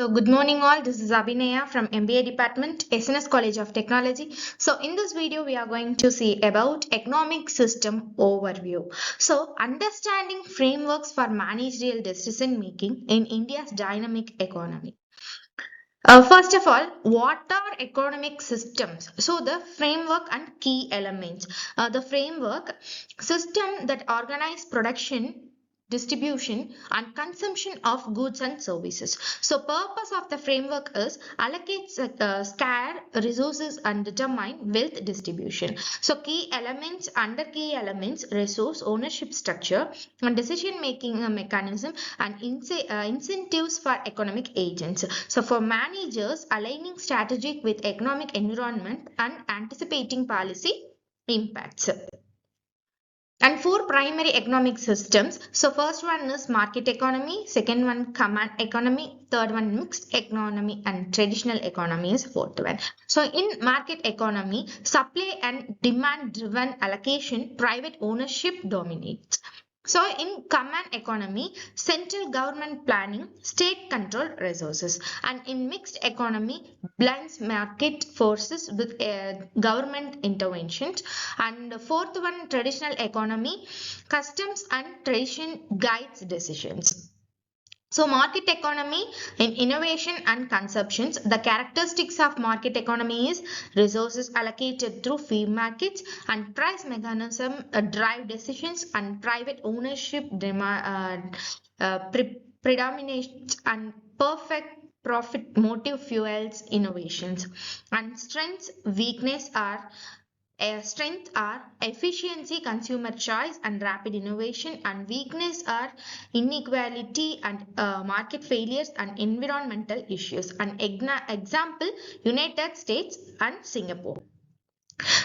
So good morning all, this is Abhinaya from MBA department, SNS College of Technology. So in this video we are going to see about economic system overview. So understanding frameworks for managerial decision making in India's dynamic economy. First of all, what are economic systems? So the framework and key elements. The framework system that organize production, distribution and consumption of goods and services. So purpose of the framework is allocate scarce resources and determine wealth distribution. So key elements, under key elements, resource ownership structure and decision making mechanism and incentives for economic agents. So for managers, aligning strategic with economic environment and anticipating policy impacts. And four primary economic systems. So first one is market economy, second one command economy, third one mixed economy, and traditional economy is fourth one. So in market economy, supply and demand driven allocation, private ownership dominates. So in command economy, central government planning, state control resources, and in mixed economy, blends market forces with government interventions. And fourth one, traditional economy, customs and tradition guides decisions. So market economy in innovation and consumptions, the characteristics of market economy is resources allocated through free markets and price mechanism drive decisions and private ownership predominates and perfect profit motive fuels innovations. And strengths, weakness are strength are efficiency, consumer choice, and rapid innovation, and weakness are inequality and market failures and environmental issues. An example: United States and Singapore.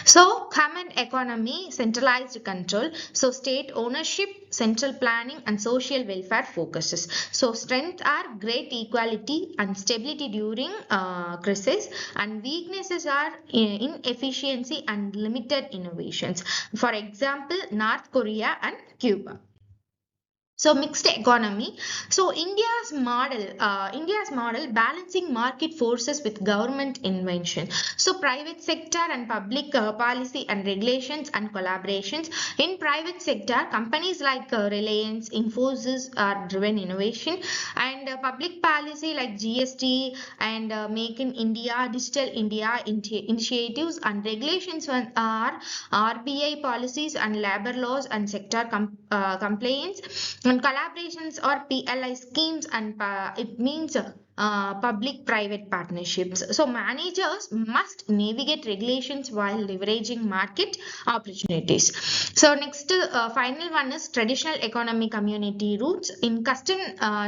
So, common economy, centralized control. So, state ownership, central planning, and social welfare focuses. So, strength are great equality and stability during crisis, and weaknesses are inefficiency and limited innovations. For example, North Korea and Cuba. So mixed economy. So India's model balancing market forces with government invention. So private sector and public policy and regulations and collaborations. In private sector, companies like Reliance, Infosys are driven innovation, and public policy like GST and Make in India, Digital India initiatives and regulations are RBI policies and labor laws and sector compliance. And collaborations or PLI schemes, and it means public-private partnerships. So managers must navigate regulations while leveraging market opportunities. So next, final one is traditional economy community roots in custom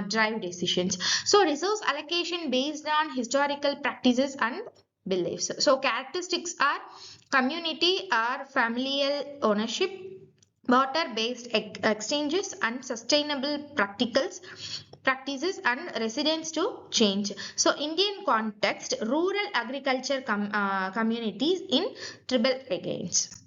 drive decisions. So resource allocation based on historical practices and beliefs. So characteristics are community or familial ownership, barter-based exchanges, and sustainable practices and residents to change. So Indian context, rural agriculture communities in tribal against.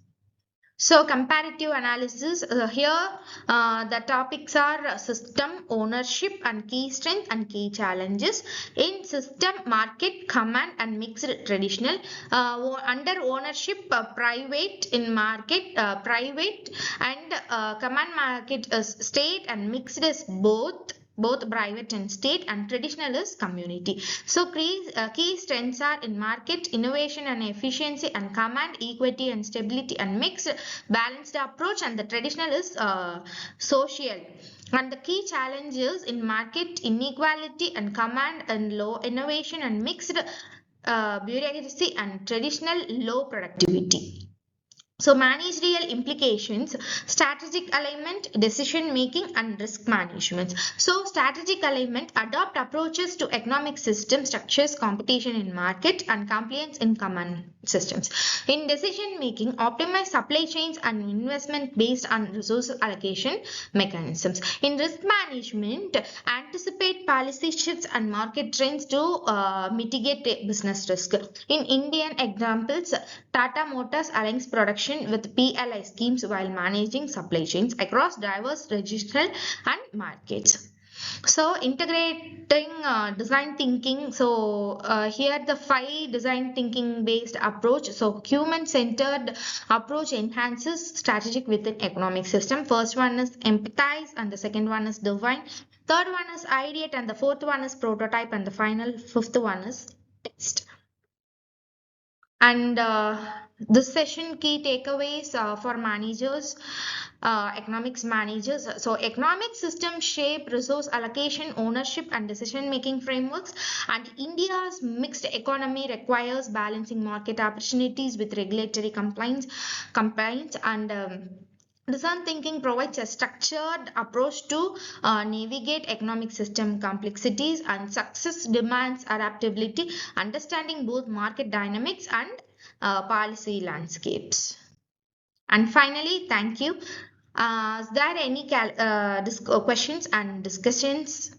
So comparative analysis, here the topics are system, ownership and key strength and key challenges. In system, market, command and mixed traditional. Under ownership, private; in market, private, and command market is state, and mixed is both private and state, and traditional is community. So key strengths are in market, innovation and efficiency, and command, equity and stability, and mixed balanced approach, and the traditional is social. And the key challenges in market, inequality, and command and low innovation, and mixed bureaucracy, and traditional low productivity. So managerial implications, strategic alignment, decision making and risk management. So strategic alignment, adopt approaches to economic system structures, competition in market and compliance in command systems. In decision making, optimize supply chains and investment based on resource allocation mechanisms. In risk management, anticipate policy shifts and market trends to mitigate business risk. In Indian examples, Tata Motors aligns production with PLI schemes while managing supply chains across diverse regional and markets. So integrating design thinking. So here the five design thinking based approach. So human centered approach enhances strategic within economic system. First one is empathize, and the second one is define. Third one is ideate, and the fourth one is prototype, and the final fifth one is test. And this session key takeaways for managers, economics managers. So economic system shape resource allocation, ownership, and decision making frameworks. And India's mixed economy requires balancing market opportunities with regulatory compliance and design thinking provides a structured approach to navigate economic system complexities, and success demands adaptability, understanding both market dynamics and policy landscapes. And finally, thank you. Is there any questions and discussions?